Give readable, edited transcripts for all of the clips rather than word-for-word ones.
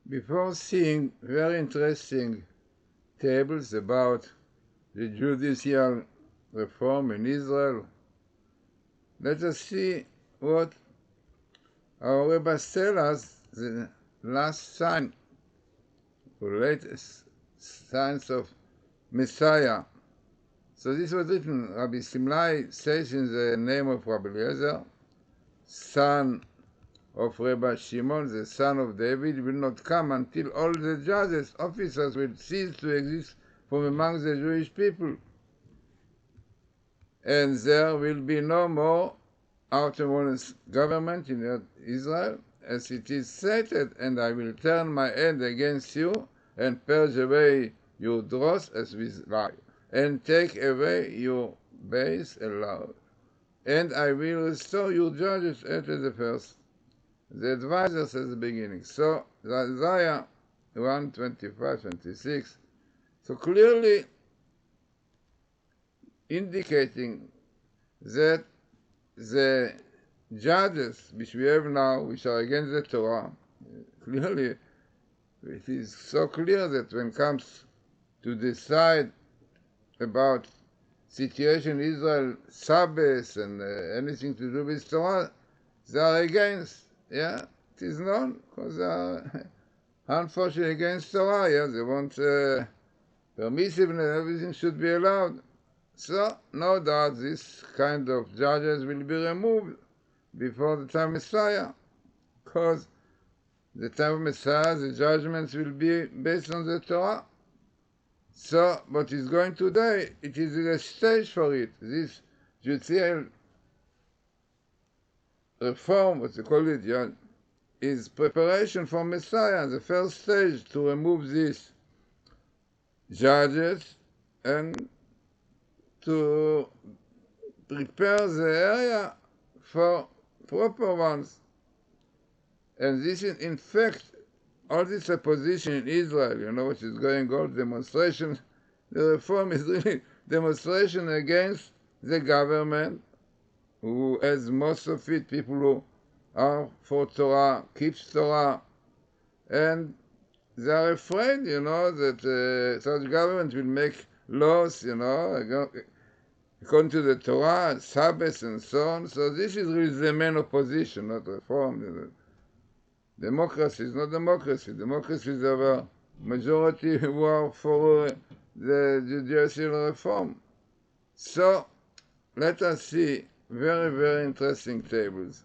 Before seeing very interesting tables about the judicial reform in Israel, let us see what our rabbis tell us the last sign, or latest signs of Messiah. So this was written, Rabbi Simlai says in the name of Rabbi Eliezer, son of Rabbi Shimon, the son of David, will not come until all the judges, officers will cease to exist from among the Jewish people. And there will be no more autonomous government in Israel, as it is stated, and I will turn my hand against you and purge away your dross as with lye, and take away your base aloud. And I will restore your judges after the first. The advisors at the beginning. So Isaiah 1:25-26. So clearly indicating that the judges which we have now, which are against the Torah, clearly it is so clear that when it comes to decide about situation in Israel, Sabbath and anything to do with Torah, they are against. Yeah, it is known because they are unfortunately against Torah. Yeah, they want permissiveness, everything should be allowed. So, no doubt this kind of judges will be removed before the time of Messiah, because the time of Messiah, the judgments will be based on the Torah. So, what is going today, it is a stage for it. This judicial reform, what they call it, is preparation for Messiah, the first stage to remove these judges and to prepare the area for proper ones. And this is, in fact, all this opposition in Israel, what is going on, demonstration, the reform is really demonstration against the government, who has most of it people who are for Torah, keeps Torah, and they are afraid, that such government will make laws, according to the Torah, Sabbath, and so on. So this is really the main opposition, not reform. Democracy is not democracy. Democracy is a majority who are for the judicial reform. So let us see very, very interesting tables,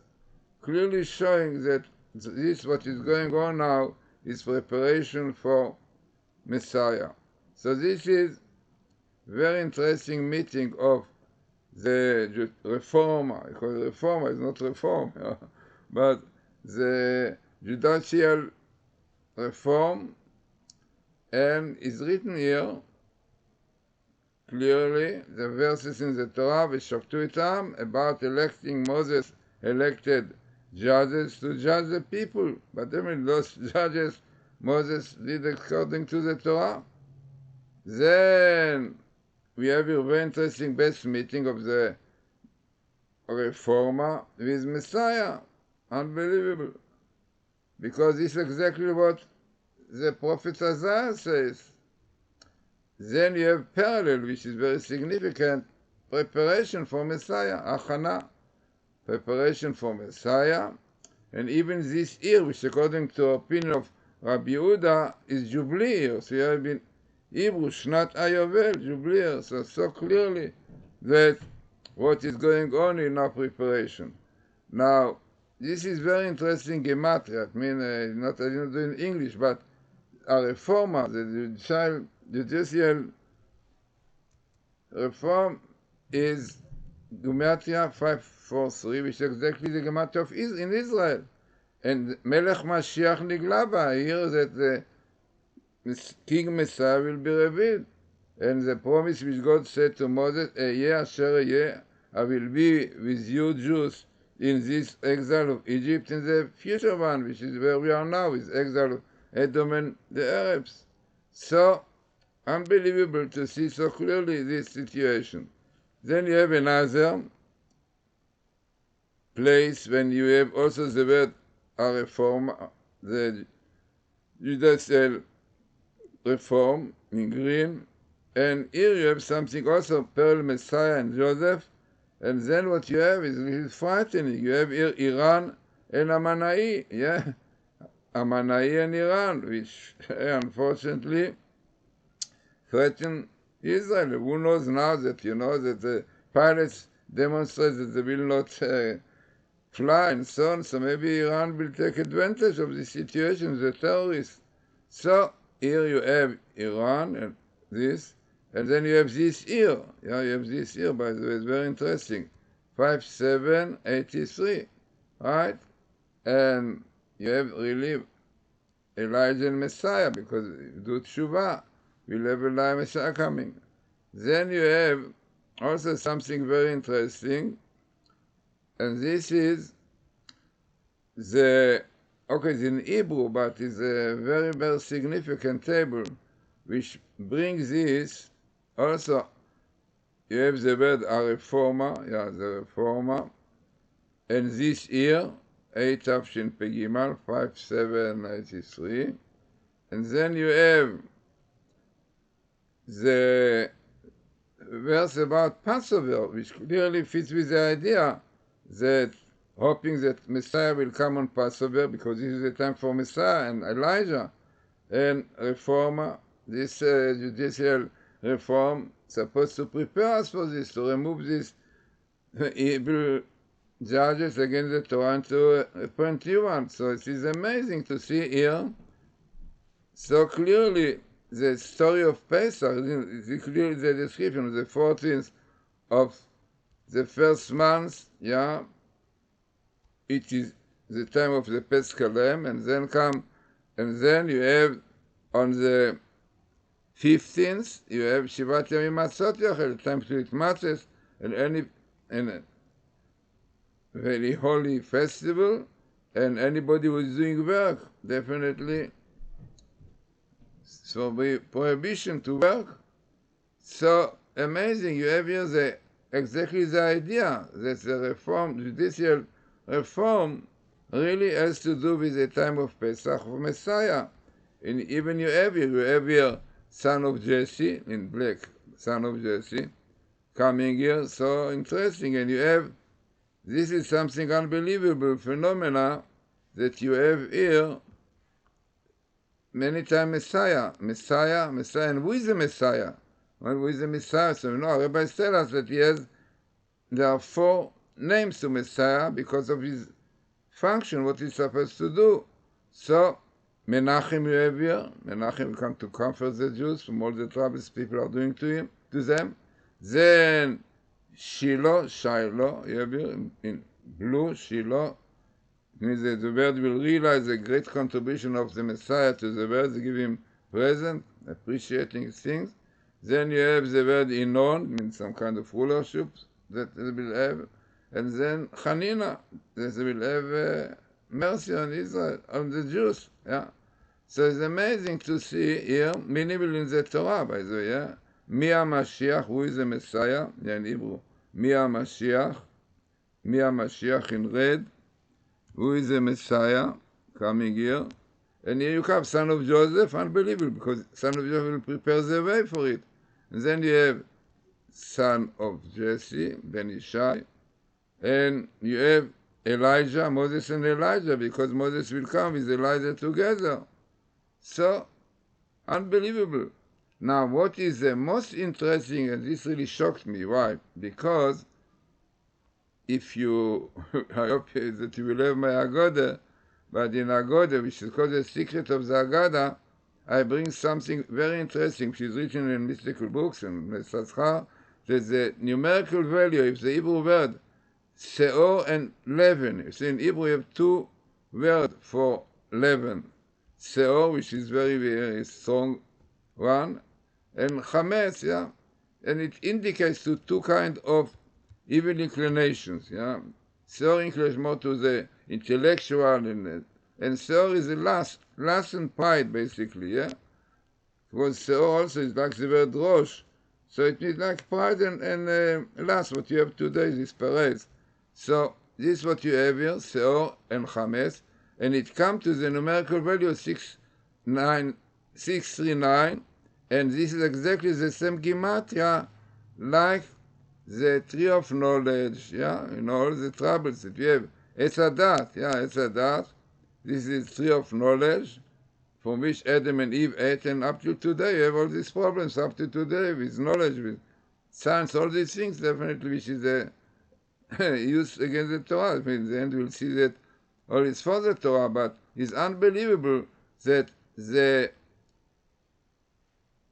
clearly showing that this, what is going on now, is preparation for Messiah. So this is very interesting meeting of the reformer. I call it reformer, it's not reform, but the judicial reform, and is written here clearly the verses in the Torah, V'shoftu itam, about electing Moses elected judges to judge the people. But then those judges Moses did according to the Torah. Then we have a very interesting best meeting of the reformer with Messiah. Unbelievable. Because this is exactly what the prophet Isaiah says. Then you have parallel, which is very significant, preparation for Messiah, Achana, preparation for Messiah, and even this year, which according to opinion of Rabbi Yehuda, is Jubilee year. So you have been Hebrew, Shnat Ayovel, Jubilee year. So clearly that what is going on in our preparation. Now, this is very interesting gematria. I mean, I didn't do in English, but a reformer, the judicial reform is gematria 543, which is exactly the gematria in Israel. And Melech Mashiach Niglaba, here that the King Messiah will be revealed. And the promise which God said to Moses, Eyeh asher eyeh, I will be with you Jews in this exile of Egypt, in the future one, which is where we are now, is exile of Edom and the Arabs. So, unbelievable to see so clearly this situation. Then you have another place when you have also the word a reform, the Judicial reform in green, and here you have something also, Pearl, Messiah, and Joseph, and then what you have is really frightening. You have here Iran and Amanai, yeah, Amanai and Iran, which unfortunately threaten Israel. Who knows now that, that the pilots demonstrate that they will not fly and so on, so maybe Iran will take advantage of this situation, the terrorists. So here you have Iran and this, and then you have this here. Yeah, you have this here, by the way, it's very interesting. 5783, right? And you have really Elijah and Messiah, because do Tshuva, we'll have Elijah and Messiah coming. Then you have also something very interesting, and this is it's in Hebrew, but it's a very, very significant table, which brings this. Also, you have the word a reformer, the reformer, and this here, 8 Tafshin Pegimal, 5793, and then you have the verse about Passover, which clearly fits with the idea that hoping that Messiah will come on Passover, because this is the time for Messiah and Elijah, and reformer, this judicial reform, supposed to prepare us for this, to remove these evil judges against the Torah and to appoint new ones. So it is amazing to see here so clearly the story of Pesach, clearly the description of the 14th of the first month, it is the time of the Paschal Lamb, and then you have on the 15th, you have Shivat Yamim Matzot Yochel, time to eat matzahs, and a very holy festival, and anybody who is doing work, definitely, so the prohibition to work. So amazing, you have here exactly the idea that the reform, judicial reform, really has to do with the time of Pesach of Messiah. And even you have here son of Jesse, in black, son of Jesse, coming here, so interesting. And you have, this is something unbelievable phenomena, that you have here many times Messiah, and who is the Messiah? Well, who is the Messiah? So rabbis tell us that there are 4 names to Messiah because of his function, what he's supposed to do. So, Menachem you have here. Menachem will come to comfort the Jews from all the troubles people are doing to them. Then, Shiloh, you have here in blue, Shiloh. It means that the world will realize the great contribution of the Messiah to the world, they give him present, appreciating things. Then you have the word Inon, means some kind of rulership that they will have. And then Chanina, that they will have mercy on Israel, on the Jews. So it's amazing to see here, minimal in the Torah, by the way. Mi HaMashiach, who is the Messiah? In Hebrew. Mi HaMashiach in red. Who is the Messiah coming here? And here you have son of Joseph, unbelievable, because son of Joseph will prepare the way for it. And then you have son of Jesse, Ben Ishai, and you have Elijah, Moses and Elijah, because Moses will come with Elijah together. So, unbelievable. Now, what is the most interesting, and this really shocked me, why? Because if you, I hope that you will have my Agada, but in Agada, which is called the secret of the Agada, I bring something very interesting, which is written in mystical books and Mesatzcha, that the numerical value, if the Hebrew word, Seor and leaven, you see in Hebrew you have 2 words for leaven, Seor, which is very, very strong one, and Chametz, and it indicates to 2 kinds of evil inclinations, Seor inclines more to the intellectual, and Seor is the lust and pride, basically, Because Seor also is like the word Rosh, so it means like pride and lust, what you have today is Perez. So this is what you have here, Seor and Chametz, and it comes to the numerical value of 639, and this is exactly the same gematria like the tree of knowledge, all the troubles that we have. Etzadat, Etzadat. This is tree of knowledge from which Adam and Eve ate, and up to today you have all these problems up to today with knowledge, with science, all these things definitely which is used against the Torah. In the end we'll see that all is for the Torah, but it's unbelievable that the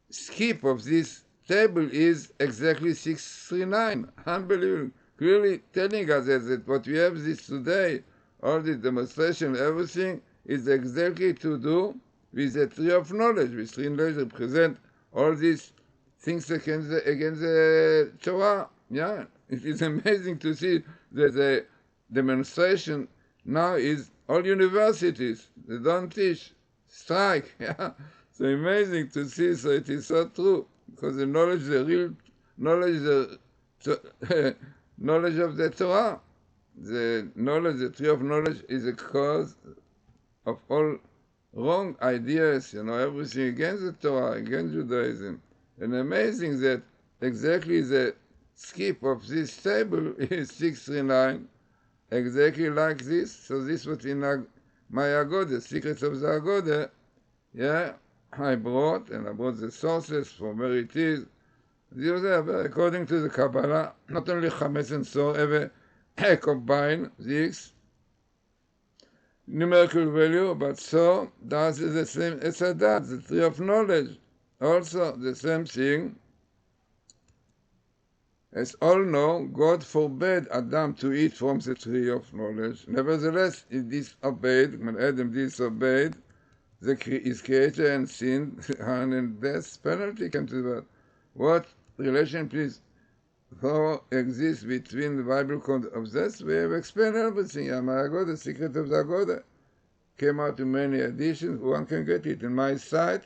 skip of this table is exactly 639. Unbelievable. Clearly telling us that what we have this today, all the demonstration, everything, is exactly to do with the tree of knowledge, which tree of knowledge represent all these things against the Torah. It is amazing to see that the demonstration now is all universities. They don't teach, strike. It's amazing to see, so it is so true, because the knowledge, the real knowledge, the knowledge of the Torah, the knowledge, the tree of knowledge is a cause of all wrong ideas, everything against the Torah, against Judaism. And amazing that exactly the skip of this table is 639, exactly like this. So this was in my Agoda, Secrets of the Agoda, I brought the sources from where it is. These are, according to the Kabbalah, not only Chametz and Sor have combine this numerical value, but Sor does the same as Adat, the tree of knowledge. Also the same thing. As all know, God forbade Adam to eat from the tree of knowledge. Nevertheless, he disobeyed. When Adam disobeyed, his creator and sinned, and death penalty came to that. What relation, please, exists between the Bible code of this? We have explained everything. Agoda, the Secret of the Agoda, came out in many editions. One can get it in my site,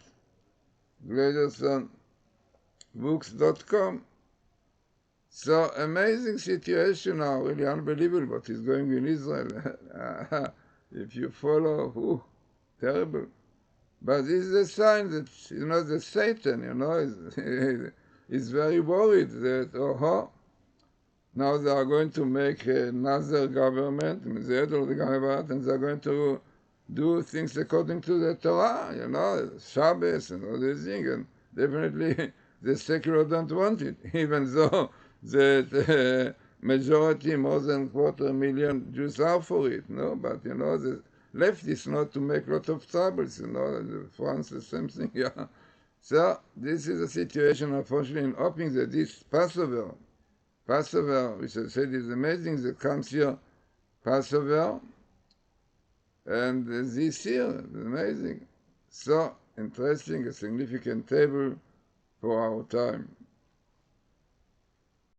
GlazersonBooks.com. So, amazing situation now, really unbelievable what is going in Israel. If you follow, terrible. But this is a sign that, the Satan, is very worried that, now they are going to make another government, the head of the government, and they're going to do things according to the Torah, Shabbos and all these things, and definitely the secular don't want it, even though the majority, more than 250,000 Jews are for it, but, the left is not to make a lot of troubles, France, the same thing, So, this is a situation, unfortunately, in hoping that this Passover, which I said is amazing, that comes here, Passover, and this year, it's amazing. So, interesting, a significant table for our time.